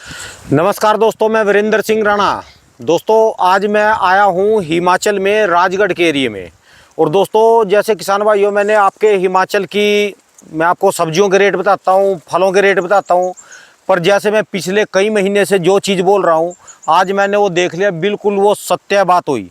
नमस्कार दोस्तों, मैं वीरेंद्र सिंह राणा। दोस्तों आज मैं आया हूँ हिमाचल में राजगढ़ के एरिए में। और दोस्तों जैसे किसान भाइयों, मैंने आपके हिमाचल की मैं आपको सब्जियों के रेट बताता हूँ, फलों के रेट बताता हूँ, पर जैसे मैं पिछले कई महीने से जो चीज़ बोल रहा हूँ आज मैंने वो देख लिया, बिल्कुल वो सत्य बात हुई।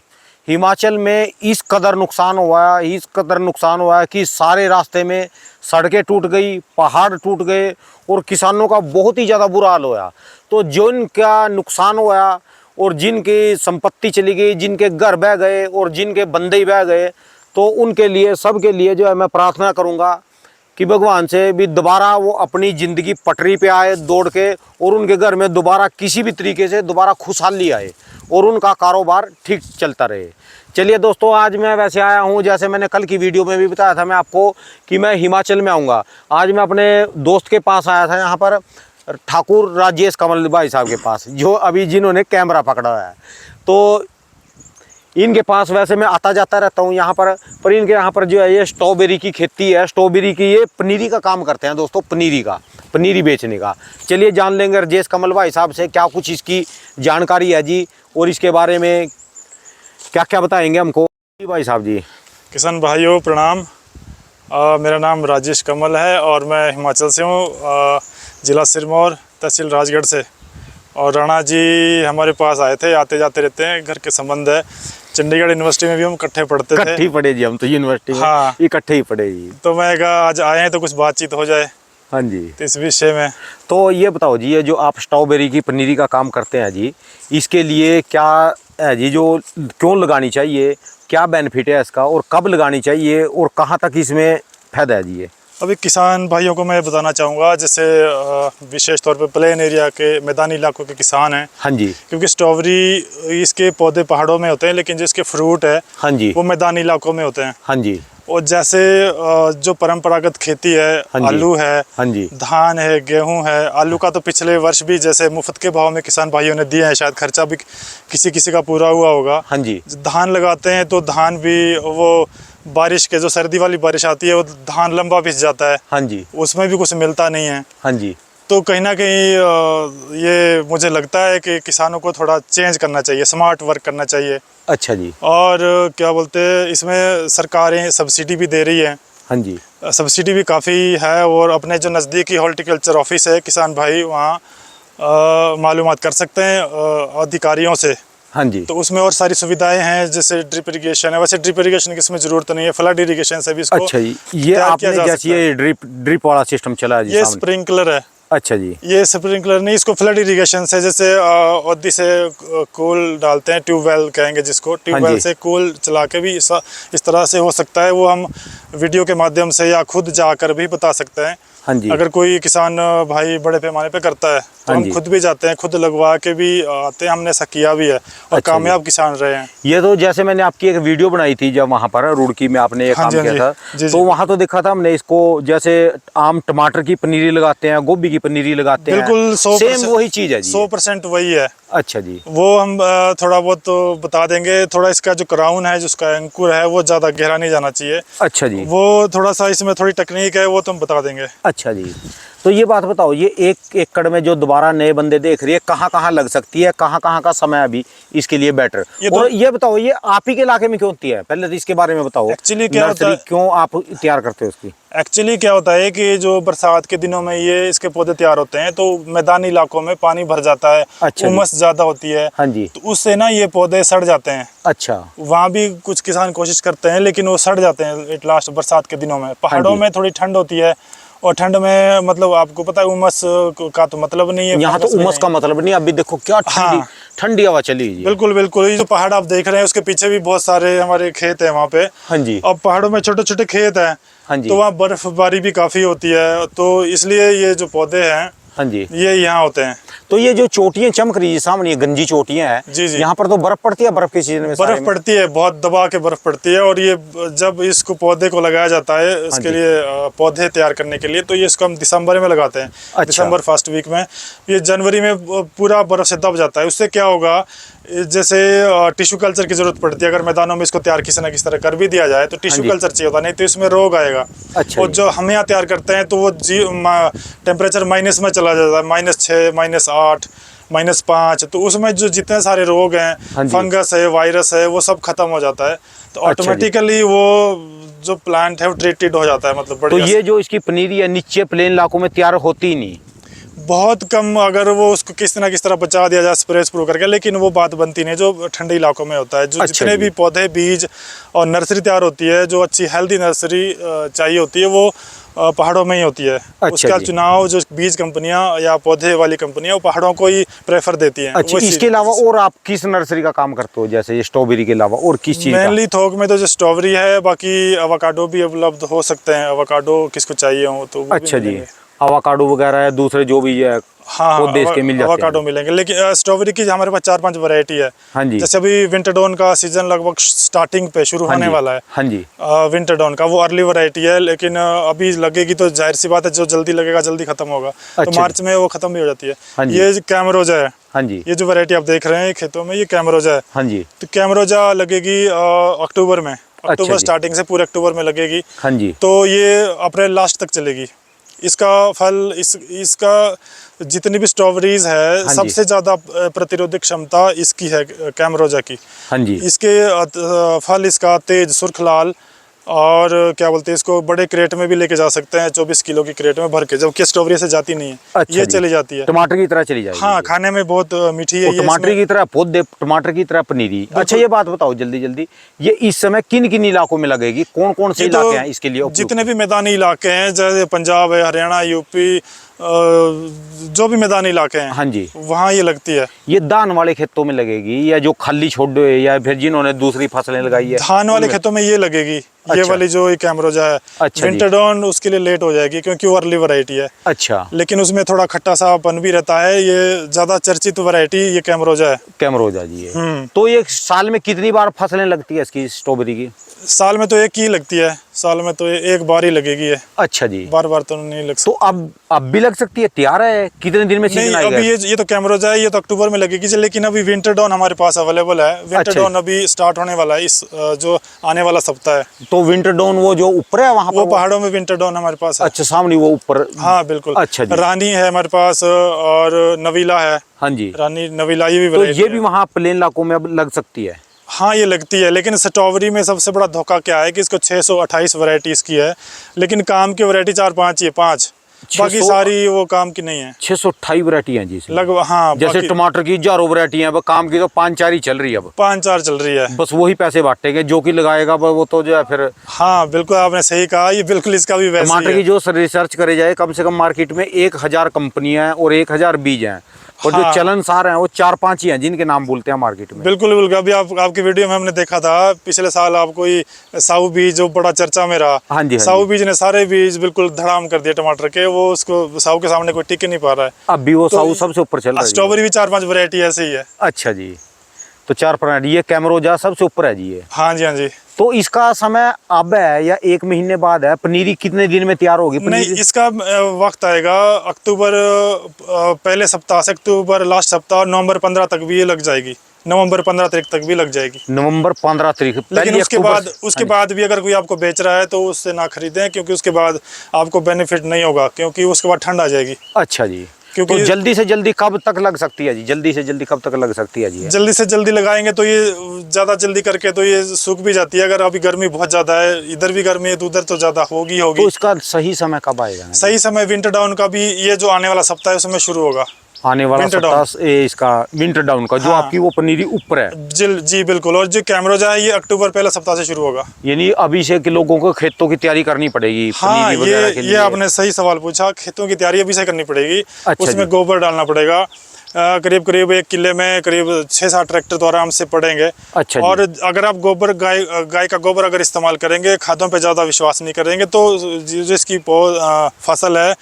हिमाचल में इस कदर नुकसान हुआ है कि सारे रास्ते में सड़कें टूट गई, पहाड़ टूट गए और किसानों का बहुत ही ज़्यादा बुरा हाल हुआ। तो जिनका नुकसान हुआ और जिनकी संपत्ति चली गई, जिनके घर बह गए और जिनके बंदे ही बह गए, तो उनके लिए, सबके लिए जो है मैं प्रार्थना करूंगा कि भगवान से भी दोबारा वो अपनी ज़िंदगी पटरी पे आए दौड़ के, और उनके घर में दोबारा किसी भी तरीके से दोबारा खुशहाली आए और उनका कारोबार ठीक चलता रहे। चलिए दोस्तों, आज मैं वैसे आया हूँ, जैसे मैंने कल की वीडियो में भी बताया था मैं आपको कि मैं हिमाचल में आऊँगा। आज मैं अपने दोस्त के पास आया था, यहाँ पर ठाकुर राजेश कमल भाई साहब के पास, जो अभी जिन्होंने कैमरा पकड़ा है। तो इनके पास वैसे मैं आता जाता रहता हूँ यहाँ पर इनके यहाँ पर जो है ये स्ट्रॉबेरी की खेती है। स्ट्रॉबेरी की ये पनीरी का काम करते हैं दोस्तों, पनीरी बेचने का। चलिए जान लेंगे राजेश कमल भाई साहब से क्या कुछ इसकी जानकारी है जी, और इसके बारे में क्या क्या बताएंगे हमको जी भाई साहब जी। किसान भाइयों प्रणाम। मेरा नाम राजेश कमल है और मैं हिमाचल से हूँ, ज़िला सिरमौर, तहसील राजगढ़ से। और राणा जी हमारे पास आए थे, आते जाते रहते हैं, घर के संबंध है। चंडीगढ़ यूनिवर्सिटी में भी हम इकट्ठे पढ़ते थे। इकट्ठे ही पढ़े जी हम तो यूनिवर्सिटी में। हाँ, इकट्ठे ही पढ़े जी। तो मैं कहा आज आए हैं तो कुछ बातचीत हो जाए। हाँ जी, तो इस विषय में तो ये बताओ जी, ये जो आप स्ट्रॉबेरी की पनीरी का काम करते हैं जी, इसके लिए क्या है जी, जो क्यों लगानी चाहिए, क्या बेनिफिट है इसका, और कब लगानी चाहिए, और कहाँ तक इसमें फायदा है जी ये? अभी किसान भाइयों को मैं बताना चाहूँगा, जैसे विशेष तौर पे प्लेन एरिया के मैदानी इलाकों के किसान हैं। हाँ जी। क्योंकि स्ट्रॉबेरी इसके पौधे पहाड़ों में होते हैं, लेकिन जो इसके फ्रूट है हाँ जी, वो मैदानी इलाकों में होते हैं। हाँ जी। और जैसे जो परंपरागत खेती है, आलू है, हाँ जी, धान है, गेहूं है। आलू का तो पिछले वर्ष भी जैसे मुफ्त के भाव में किसान भाइयों ने दिए हैं, शायद खर्चा भी किसी किसी का पूरा हुआ होगा। हाँ जी। धान लगाते हैं तो धान भी वो बारिश के, जो सर्दी वाली बारिश आती है वो धान लंबा भिज जाता है। हाँ जी, उसमें भी कुछ मिलता नहीं है। हाँ जी। तो कहीं ना कहीं ये मुझे लगता है कि किसानों को थोड़ा चेंज करना चाहिए, स्मार्ट वर्क करना चाहिए। अच्छा जी। और क्या बोलते हैं, इसमें सरकारें सब्सिडी भी दे रही है। हाँ जी, सब्सिडी भी काफ़ी है। और अपने जो नज़दीकी हॉर्टिकल्चर ऑफिस है, किसान भाई वहाँ मालूमात कर सकते हैं अधिकारियों से। हाँ जी। तो उसमें और सारी सुविधाएं हैं, जैसे ड्रिप इरिगेशन है। वैसे ड्रिप इरिगेशन की इसमें ज़रूरत नहीं है, फ्लड इरिगेशन से भी इसको अच्छा जी, ये आपने जैसे ये ड्रिप वाला सिस्टम चला है जी, ये स्प्रिंकलर है। अच्छा जी, ये स्प्रिंकलर नहीं, इसको फ्लड इरिगेशन से, जैसे औदी से कूल डालते हैं, ट्यूबवेल कहेंगे जिसको, ट्यूबवेल से कूल चला के भी इस तरह से हो सकता है। वो हम वीडियो के माध्यम से या खुद जाकर भी बता सकते हैं। हाँ जी। अगर कोई किसान भाई बड़े पैमाने पे करता है तो हम खुद भी जाते हैं, खुद लगवा के भी आते हैं। हमने ऐसा किया भी है और अच्छा कामयाब किसान रहे हैं। ये तो जैसे मैंने आपकी एक वीडियो बनाई थी जब वहाँ पर रुड़की में आपने ये काम किया था, तो वहाँ तो देखा था हमने इसको, जैसे आम टमाटर की पनीरी लगाते हैं, गोभी की पनीरी लगाते हैं, बिल्कुल सेम वही चीज़ है जी, 100% वही है। अच्छा जी। वो हम थोड़ा बहुत तो बता देंगे। थोड़ा इसका जो क्राउन है, जिसका अंकुर है, वो ज़्यादा गहरा नहीं जाना चाहिए। अच्छा जी। वो थोड़ा सा इसमें थोड़ी टेक्निक है, वो तुम बता देंगे। अच्छा जी। तो ये बात बताओ, ये 1 एकड़ में जो दोबारा नए बंदे देख रही है, कहाँ कहाँ लग सकती है, कहाँ कहाँ का समय अभी इसके लिए बेटर? और ये बताओ, ये आप ही के इलाके में क्यों होती है, पहले तो इसके बारे में बताओ। एक्चुअली क्या होता है, क्यों आप तैयार करते हो उसकी? एक्चुअली क्या होता है कि जो बरसात के दिनों में ये इसके पौधे तैयार होते हैं, तो मैदानी इलाकों में पानी भर जाता है। अच्छा, उमस ज़्यादा होती है। हाँ जी। तो उससे ना ये पौधे सड़ जाते हैं। अच्छा। वहाँ भी कुछ किसान कोशिश करते हैं, लेकिन वो सड़ जाते हैं एट लास्ट बरसात के दिनों में। पहाड़ों में थोड़ी ठंड होती है, और ठंड में मतलब आपको पता है उमस का तो मतलब नहीं है। यहाँ तो उमस का मतलब नहीं। अभी देखो क्या ठंडी हवा चली है। बिल्कुल बिल्कुल। ये जो पहाड़ आप देख रहे हैं, उसके पीछे भी बहुत सारे हमारे खेत है वहाँ पे। हाँ जी। अब पहाड़ों में छोटे छोटे खेत हैं। हाँ जी। तो वहाँ बर्फबारी भी काफ़ी होती है, तो इसलिए ये जो पौधे हैं, हाँ जी, ये यहाँ होते हैं। तो ये जो चोटियाँ चमक रही है सामने, ये गंजी चोटियाँ हैं, जी जी, यहाँ पर तो बर्फ पड़ती है। बर्फ के सीजन में बर्फ पड़ती है, बहुत दबा के बर्फ पड़ती है। और ये जब इसको पौधे को लगाया जाता है, इसके लिए पौधे तैयार करने के लिए, तो ये इसको हम दिसंबर में लगाते हैं। अच्छा। दिसंबर फर्स्ट वीक में। ये जनवरी में पूरा बर्फ से दब जाता है। उससे क्या होगा, जैसे टिश्यू कल्चर की जरूरत पड़ती है। अगर मैदानों में इसको तैयार किसी न किसी तरह कर भी दिया जाए तो टिश्यू कल्चर चाहिए होता, नहीं तो इसमें रोग आएगा। अच्छा। और जो हम यहाँ तैयार करते हैं तो वो टेम्परेचर माइनस में चला जाता है, -6, -8 -5, तो उसमें जो जितने सारे रोग हाँ हैं, जी। फंगस है, वायरस है, वो सब खत्म हो जाता है। तो अच्छा जी। ऑटोमेटिकली वो जो प्लांट है वो ट्रीटेड हो जाता है, मतलब तो बढ़िया ये से। जो इसकी पनीरी है नीचे प्लेन इलाकों में तैयार होती ही नहीं? बहुत कम, अगर वो उसको किस ना किस तरह बचा दिया जाए स्प्रे करके, लेकिन वो बात बनती नहीं जो ठंडे इलाकों में होता है। जो अच्छा जितने जी। भी पौधे, बीज और नर्सरी तैयार होती है, जो अच्छी हेल्दी नर्सरी चाहिए होती है, वो पहाड़ों में ही होती है। अच्छा उसका जी। चुनाव जो बीज कंपनियां या पौधे वाली कंपनियां, वो पहाड़ों को ही प्रेफर देती हैं। अच्छा, इसके अलावा और आप किस नर्सरी का काम करते हो, जैसे ये स्ट्रॉबेरी के अलावा और किस चीज़ का? मेनली थोक में तो जो स्ट्रॉबेरी है, बाकी अवाकाडो भी उपलब्ध हो सकते हैं। अवाकाडो किसको चाहिए हो तो वो भी अच्छा जी, मिलेंगे। अवाकाडो वगैरह या दूसरे जो भी है हाँ पौधे इसके मिल जाते अवाकाडो हैं? मिलेंगे, लेकिन स्ट्रॉबेरी की हमारे पास 4-5 वैरायटी है। हाँ जी। जैसे अभी विंटरडॉन का सीजन लगभग स्टार्टिंग पे शुरू हाँ होने जी। वाला है। हाँ जी। विंटरडॉन का वो अर्ली वैरायटी है, लेकिन अभी लगेगी तो जाहिर सी बात है, जो जल्दी लगेगा जल्दी खत्म होगा। तो अच्छा मार्च में वो खत्म भी हो जाती है। हाँ जी। ये कैमरोजा है। हाँ जी। ये जो वैरायटी आप देख रहे हैं खेतों में, ये कैमरोजा है। हाँ जी। तो कैमरोजा लगेगी अक्टूबर में। अक्टूबर जी। स्टार्टिंग से पूरे अक्टूबर में लगेगी। हाँ जी। तो ये अप्रैल लास्ट तक चलेगी। इसका फल, इसका जितनी भी स्ट्रॉबेरीज है, हाँ जी। सबसे ज़्यादा प्रतिरोधक क्षमता इसकी है, कैमरोजा की। हाँ जी। इसके फल इसका तेज सुर्ख लाल, और क्या बोलते हैं इसको, बड़े क्रेट में भी लेके जा सकते हैं, 24 किलो की क्रेट में भर के, जबकि स्ट्रॉबेरी से जाती नहीं है। अच्छा ये जी। चली जाती है। टमाटर की तरह चली जाएगी हाँ, ये? खाने में बहुत मीठी है और ये। टमाटर की तरह पौधे, टमाटर की तरह पनीरी। अच्छा, ये बात बताओ जल्दी जल्दी, ये इस समय किन किन इलाकों में लगेगी? कौन कौन से ये इलाके तो हैं इसके लिए उपयुक्त? जितने भी मैदानी इलाके हैं, जैसे पंजाब है, हरियाणा, यूपी, जो भी मैदानी इलाके हैं, हाँ जी। वहाँ ये लगती है। ये धान वाले खेतों में लगेगी या जो खाली छोड़ दो, या फिर जिन्होंने दूसरी फसलें लगाई है धान वाले उनमें? खेतों में ये लगेगी। ये अच्छा। वाली जो कैमरोजा है। अच्छा जी। विंटरडॉन उसके लिए लेट हो जाएगी, क्योंकि वो अर्ली वैरायटी है। अच्छा। लेकिन उसमें थोड़ा खट्टा सापन भी रहता है। ये ज्यादा चर्चित वैरायटी ये कैमरोजा है। कैमरोजा जी है। तो ये साल में कितनी बार फसलें लगती है इसकी, स्ट्रॉबेरी की? साल में तो एक ही लगती है। साल में तो एक बार ही लगेगी है। अच्छा जी। बार बार तो नहीं लग सकती। तो अब भी लग सकती है? तैयार है? कितने दिन में नहीं, सीजन आएगा? अभी ये तो कैमरोजा है, ये तो अक्टूबर में लगेगी जी, लेकिन अभी विंटरडॉन हमारे पास अवेलेबल है। विंटरडॉन अभी स्टार्ट होने वाला है, इस जो आने वाला सप्ताह है। तो विंटरडॉन वो जो ऊपर है वहाँ वो पर? पहाड़ों में विंटरडॉन हमारे पास है। अच्छा, सामने वो ऊपर? हाँ बिल्कुल। अच्छा जी। रानी है हमारे पास, और नवीला है। हाँ जी। रानी नवीला, ये भी तो वैरायटी ये भी है। वहाँ प्लेन इलाकों में अब लग सकती है? हाँ, ये लगती है, लेकिन स्ट्रॉबेरी में सबसे बड़ा धोखा क्या है कि इसको 628 वैरायटीज की है, लेकिन काम की वैरायटी 4-5 ही है, 5। बाकी 600 सारी वो काम की नहीं है। 628 वैरायटी हैं जी इसमें? लगभग हाँ। जैसे टमाटर की 1000 वैरायटी है, अब काम की तो 5-4 ही चल रही है अब। 5-4 चल रही है। बस वही पैसे बांटेंगे, जो कि लगाएगा वो तो जो है फिर। हाँ बिल्कुल, आपने सही कहा। ये बिल्कुल इसका भी वैसे टमाटर ही की है। जो रिसर्च करे जाए, कम से कम मार्केट में 1000 कंपनियां हैं और 1000 बीज हैं, और जो हाँ। चलनसार हैं वो 4-5 ही हैं जिनके नाम बोलते हैं मार्केट में। बिल्कुल बिल्कुल। अभी आपकी वीडियो में हमने देखा था पिछले साल, आपको ये साऊ बीज जो बड़ा चर्चा में रहा। हाँ जी। हाँ साऊ जी। बीज ने सारे बीज बिल्कुल धड़ाम कर दिए टमाटर के। वो उसको साऊ के सामने कोई टिक ही नहीं पा रहा है। अब भी वो तो साऊ सबसे ऊपर चल रहा है जी। स्ट्रॉबेरी भी 4-5 वैरायटी ऐसे ही है। अच्छा जी। तो 4 प्रकार, ये कैमरोजा सबसे ऊपर है जी ये? हाँ जी, हाँ जी। तो इसका समय अब है या 1 महीने बाद है? पनीरी कितने दिन में तैयार होगी? नहीं, इसका वक्त आएगा अक्टूबर पहले सप्ताह से अक्टूबर लास्ट सप्ताह, नवंबर 15 तक भी ये लग जाएगी। नवंबर 15 तारीख तक भी लग जाएगी। नवंबर 15 तारीख? लेकिन उसके बाद भी अगर कोई आपको बेच रहा है तो उससे ना खरीदें, क्योंकि उसके बाद आपको बेनिफिट नहीं होगा, क्योंकि उसके बाद ठंड आ जाएगी। अच्छा जी। क्योंकि तो जल्दी से जल्दी कब तक लग सकती है जी? जल्दी से जल्दी कब तक लग सकती है जी? जल्दी से जल्दी लगाएंगे तो ये ज़्यादा जल्दी करके तो ये सूख भी जाती है। अगर अभी गर्मी बहुत ज़्यादा है, इधर भी गर्मी है तो उधर तो ज़्यादा होगी। तो इसका सही समय कब आएगा? सही समय विंटर डाउन का भी, ये जो आने वाला सप्ताह है उसमें शुरू होगा। आने वाला सप्ताह इसका विंटर डाउन का, जो हाँ। आपकी वो पनीरी ऊपर है? जी बिल्कुल। और जो कैमरोजा है ये अक्टूबर पहला सप्ताह से शुरू होगा। यानी अभी से कि लोगों को खेतों की तैयारी करनी पड़ेगी हाँ, पनीरी वगैरह के लिए? ये आपने सही सवाल पूछा। खेतों की तैयारी अभी से करनी पड़ेगी। अच्छा उसमें जी। गोबर डालना पड़ेगा। करीब 1 किले में करीब 6-7 ट्रैक्टर तो आराम से पड़ेंगे। अच्छा जी। और अगर आप गोबर गाय का गोबर अगर इस्तेमाल करेंगे, खादों पे ज़्यादा विश्वास नहीं करेंगे, तो जो इसकी फसल है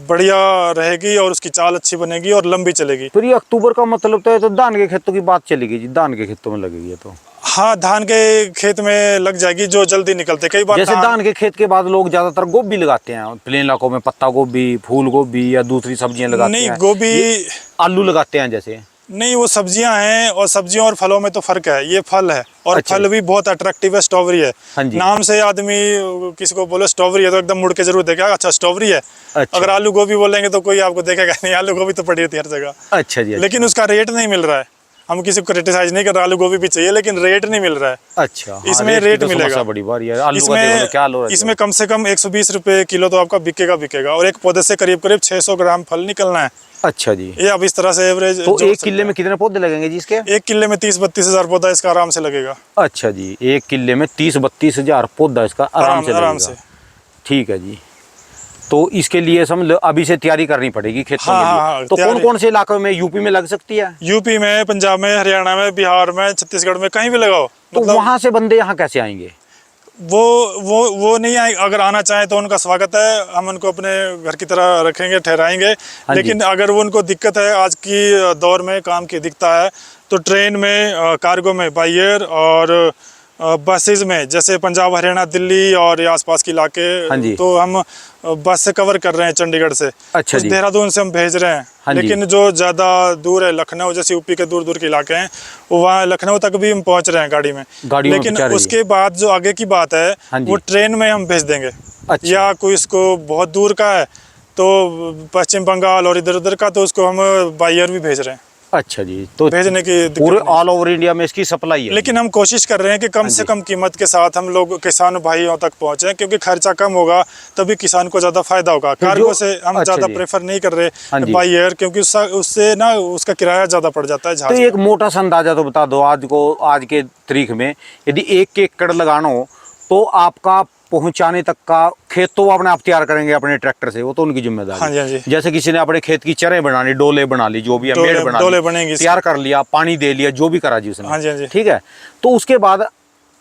बढ़िया रहेगी और उसकी चाल अच्छी बनेगी और लंबी चलेगी। फिर ये अक्टूबर का मतलब तो है, तो धान के खेतों की बात चलेगी जी? धान के खेतों में लगेगी ये तो? हाँ, धान के खेत में लग जाएगी, जो जल्दी निकलते। कई बार जैसे धान के खेत के बाद लोग ज्यादातर गोभी लगाते हैं प्लेन इलाकों में, पत्ता गोभी, फूल गोभी या दूसरी सब्जियां लगाते नहीं, हैं। गोभी आलू लगाते हैं जैसे? नहीं, वो सब्जियां हैं, और सब्जियों और फलों में तो फर्क है। ये फल है, और अच्छा। फल भी बहुत अट्रैक्टिव है, स्ट्रॉबेरी है। हाँ जी। नाम से आदमी किसी को बोले स्ट्रॉबेरी है तो एकदम मुड़ के जरूर देखेगा, अच्छा स्ट्रॉबेरी है। अच्छा। अगर आलू गोभी बोलेंगे तो कोई आपको देखेगा नहीं, आलू गोभी तो पड़ी होती है हर जगह। अच्छा जी। लेकिन उसका रेट नहीं मिल रहा है। हम किसी को क्रिटिसाइज नहीं कर रहे, आलू गोभी भी चाहिए, लेकिन रेट नहीं मिल रहा है। अच्छा। हाँ, इसमें की रेट तो मिलेगा। समस्या बड़ी बारी है। आलू का देखो तो क्या लो इसमें कम से कम 120 रुपए किलो तो आपका बिकेगा, और एक पौधे से करीब करीब 600 ग्राम फल निकलना है। अच्छा जी। ये अब इस तरह से एवरेज तो एक किले में कितने पौधे लगेंगे जी इसके? 1 किले में 30-32 हज़ार पौधा इसका आराम से लगेगा। अच्छा जी, 1 किले में 30-32 हजार पौधा इसका आराम से लगेगा। ठीक है जी। तो इसके लिए समझ लो अभी से तैयारी करनी पड़ेगी खेतों हाँ, के लिए। हाँ, तो कौन कौन से इलाकों में, यूपी में लग सकती है? यूपी में, पंजाब में, हरियाणा में, बिहार में, छत्तीसगढ़ में, कहीं भी लगाओ। तो वहां से बंदे यहाँ कैसे आएंगे? वो नहीं आए, अगर आना चाहे तो उनका स्वागत है। हम उनको अपने घर की तरह रखेंगे, ठहराएंगे। हाँ लेकिन अगर वो उनको दिक्कत है, आज की दौर में काम की दिखता है, तो ट्रेन में, कार्गो में बाई एयर, और बसेज में, जैसे पंजाब, हरियाणा, दिल्ली और ये आसपास के हाँ इलाके, जी। तो हम बस से कवर कर रहे हैं चंडीगढ़ से। अच्छा जी। देहरादून से हम भेज रहे हैं। हाँ जी। लेकिन जो ज़्यादा दूर है, लखनऊ जैसे यूपी के दूर दूर के इलाके हैं, वो वहाँ लखनऊ तक भी हम पहुँच रहे हैं गाड़ी में। लेकिन उसके बाद जो आगे की बात है, हाँ वो ट्रेन में हम भेज देंगे। अच्छा। या कोई इसको बहुत दूर का है, तो पश्चिम बंगाल और इधर उधर का, तो उसको हम बाई एयर भी भेज रहे हैं। अच्छा जी। तो भेजने की पूरे ऑल ओवर इंडिया में इसकी सप्लाई है। लेकिन हम कोशिश कर रहे हैं कि कम से कम कीमत के साथ हम लोग किसान भाइयों तक पहुंचे, क्योंकि खर्चा कम होगा तभी किसान को ज़्यादा फायदा होगा। कार्गो से हम ज़्यादा प्रेफर नहीं कर रहे बाई एयर, क्योंकि उससे ना उसका किराया ज़्यादा पड़ जाता है। तो एक मोटा सा अंदाजा तो बता दो, आज के तारीख में यदि 1 एकड़ लगाना हो तो आपका पहुंचाने तक का खेत तो वो अपने आप तैयार करेंगे अपने ट्रैक्टर से, वो तो उनकी जिम्मेदारी। हाँ जी, हाँ जी। जैसे किसी ने अपने खेत की चरें बना ली, डोले बना ली, जो भी है, मेड़ बना ली, बनेंगी, तैयार कर लिया, पानी दे लिया, जो भी करा जी उसने। हाँ जी, हाँ जी। ठीक है। तो उसके बाद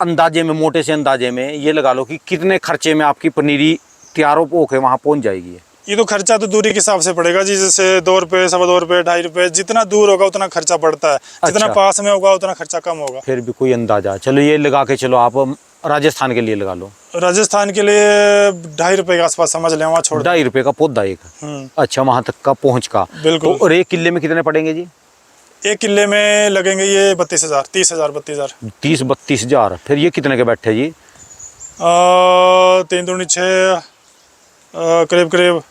अंदाजे में, मोटे से अंदाजे में ये लगा लो कि कितने खर्चे में आपकी पनीरी तैयार होकर वहां पहुंच जाएगी। ये तो खर्चा तो दूरी के हिसाब से पड़ेगा जी, जैसे 2 रुपये, 2.25 रुपये, 2.5 रुपये, जितना दूर होगा उतना खर्चा बढ़ता है। जितना पास में होगा उतना खर्चा कम होगा। फिर भी कोई अंदाजा, चलो ये लगा के चलो आप राजस्थान के लिए लगा लो। राजस्थान के लिए 2.5 रुपये के आसपास समझ लें, वहाँ छोड़ 2.5 रुपये का पौधा एक। अच्छा, वहां तक का पहुंच का। बिल्कुल। तो और 1 किले में कितने पड़ेंगे जी? 1 किले में लगेंगे ये 32,000, 30,000, 32,000। 30-32 हजार। फिर ये कितने के बैठे जी? 3 दूनी 6, करीब करीब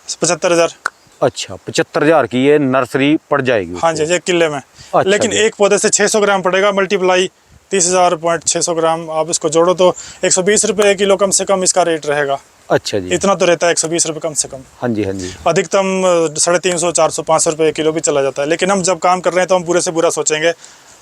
75,000। अच्छा, 75,000 की ये नर्सरी पड़ जाएगी। हाँ जी, 1 किले में। अच्छा लेकिन एक पौधे से 600 ग्राम पड़ेगा, मल्टीप्लाई 30,000.600 ग्राम आप इसको जोड़ो तो 120 रुपये किलो कम से कम इसका रेट रहेगा। अच्छा जी। इतना तो रहता है, 120 रुपये कम से कम। हाँ जी, हाँ जी। अधिकतम 350, 400, 500 रुपये किलो भी चला जाता है। लेकिन हम जब काम कर रहे हैं तो हम बुरे से बुरा सोचेंगे।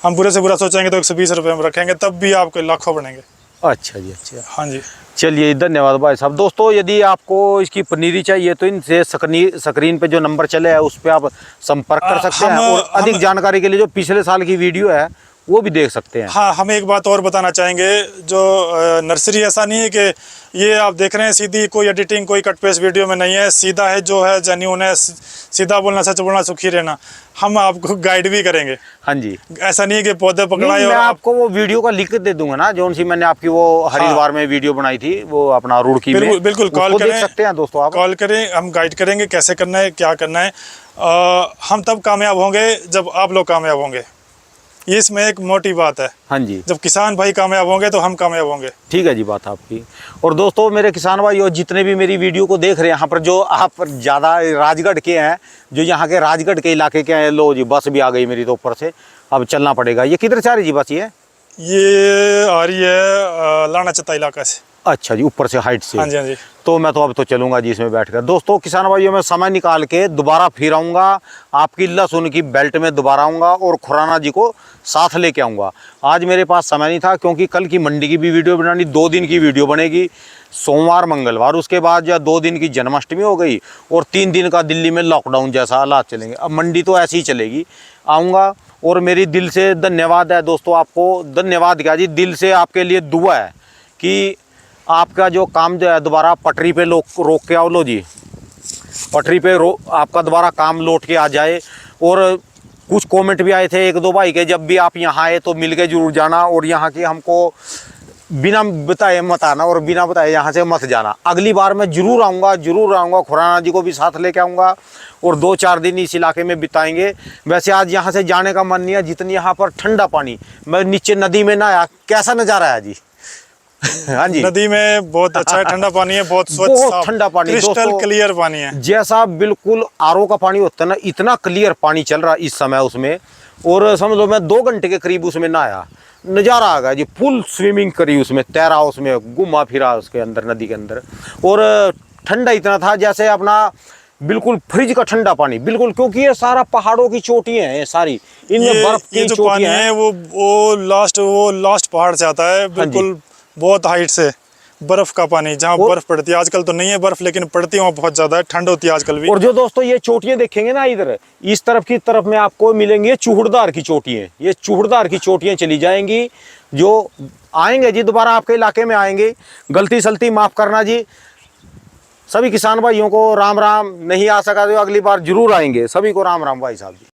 हम बुरे से बुरा सोचेंगे तो 120 रुपये हम रखेंगे, तब भी आपके लाखों बनेंगे। अच्छा जी। अच्छा, हाँ जी। चलिए, धन्यवाद भाई साहब। दोस्तों, यदि आपको इसकी पनीरी चाहिए तो इनसे स्क्रीन पे जो नंबर चले है उस पर आप संपर्क कर सकते हैं, और अधिक जानकारी के लिए जो पिछले साल की वीडियो है वो भी देख सकते हैं। हाँ, हम एक बात और बताना चाहेंगे, जो नर्सरी ऐसा नहीं है कि ये आप देख रहे हैं सीधी, कोई एडिटिंग, कोई कट पेस्ट वीडियो में नहीं है। सीधा है, जो है जेन्युइन है, सीधा बोलना, सच बोलना, सुखी रहना। हम आपको गाइड भी करेंगे। हाँ जी। ऐसा नहीं है कि पौधे पकड़ाए और मैं आपको वो वीडियो का लिंक दे दूंगा ना, जो सी मैंने आपकी वो हरिद्वार में वीडियो बनाई थी, वो अपना रुड़की में। बिल्कुल बिल्कुल, कॉल करें, देख सकते हैं दोस्तों आप। कॉल करें, हम गाइड करेंगे कैसे करना है, क्या करना है। हम तब कामयाब होंगे जब आप लोग कामयाब होंगे। ये इसमें एक मोटी बात है। हाँ जी। जब किसान भाई कामयाब होंगे तो हम कामयाब होंगे। ठीक है जी, बात आपकी। और दोस्तों, मेरे किसान भाई और जितने भी मेरी वीडियो को देख रहे हैं, यहाँ पर जो आप ज़्यादा राजगढ़ के हैं, जो यहाँ के राजगढ़ के इलाके के हैं, लो जी, बस भी आ गई मेरी तो ऊपर से, अब चलना पड़ेगा। ये किधर से आ रही जी बस? ये आ रही है लाना चत्ता इलाका से। अच्छा जी, ऊपर से, हाइट से। हाँ जी, हाँ जी। तो मैं तो अब तो चलूंगा जी इसमें बैठकर। दोस्तों, किसान भाइयों, मैं समय निकाल के दोबारा फिर आऊँगा, आपकी लहसुन की बेल्ट में दोबारा आऊँगा और खुराना जी को साथ लेके आऊँगा। आज मेरे पास समय नहीं था, क्योंकि कल की मंडी की भी वीडियो बनानी, 2 दिन की वीडियो बनेगी, सोमवार मंगलवार, उसके बाद या 2 दिन की जन्माष्टमी हो गई, और 3 दिन का दिल्ली में लॉकडाउन जैसा हालात चलेंगे। अब मंडी तो ऐसी ही चलेगी। आऊँगा, और मेरी दिल से धन्यवाद है दोस्तों, आपको धन्यवाद क्या जी, दिल से आपके लिए दुआ है कि आपका जो काम जो है दोबारा पटरी पे रोक के आओ। लो जी, पटरी पे आपका दोबारा काम लौट के आ जाए। और कुछ कमेंट भी आए थे 1-2 भाई के, जब भी आप यहाँ आए तो मिल के जरूर जाना, और यहाँ की हमको बिना बताए मत आना और बिना बताए यहाँ से मत जाना। अगली बार मैं जरूर आऊँगा, खुराना जी को भी साथ लेके आऊँगा और 2-4 दिन इस इलाके में बिताएंगे। वैसे आज यहाँ से जाने का मन नहीं है, जितनी यहाँ पर ठंडा पानी, मैं नीचे नदी में नहाया, कैसा नज़ारा है जी। हाँ जी, नदी में बहुत अच्छा है, ठंडा पानी है, बहुत स्वच्छ, बहुत ठंडा पानी, क्रिस्टल दोस्तों। क्लियर पानी है, जैसा बिल्कुल आरओ का पानी होता है ना, इतना क्लियर पानी चल रहा इस समय उसमें। और समझ लो मैं 2 घंटे के करीब उसमें नहाया, नज़ारा आ गया जी, फुल स्विमिंग करी उसमें, तैरा उसमें, घुमा फिरा उसके अंदर, नदी के अंदर। और ठंडा इतना था जैसे अपना बिल्कुल फ्रिज का ठंडा पानी, बिल्कुल, क्योंकि ये सारा पहाड़ों की चोटियाँ हैं सारी, इनमें बर्फ ये की जो पानी चोटियाँ है हैं। वो लास्ट पहाड़ से आता है, बिल्कुल बहुत हाइट से बर्फ का पानी, जहाँ बर्फ पड़ती है। आजकल तो नहीं है बर्फ, लेकिन पड़ती है वहाँ बहुत ज्यादा है, ठंड होती है आजकल भी। और जो दोस्तों ये चोटियां देखेंगे ना, इधर इस तरफ की तरफ में आपको मिलेंगी चूहड़दार की चोटियां, ये चूहड़दार की चोटियां चली जाएंगी। जो आएंगे जी दोबारा आपके इलाके में आएंगे, गलती सलती माफ करना जी। सभी किसान भाइयों को राम राम, नहीं आ सका तो अगली बार जरूर आएंगे। सभी को राम राम भाई साहब जी।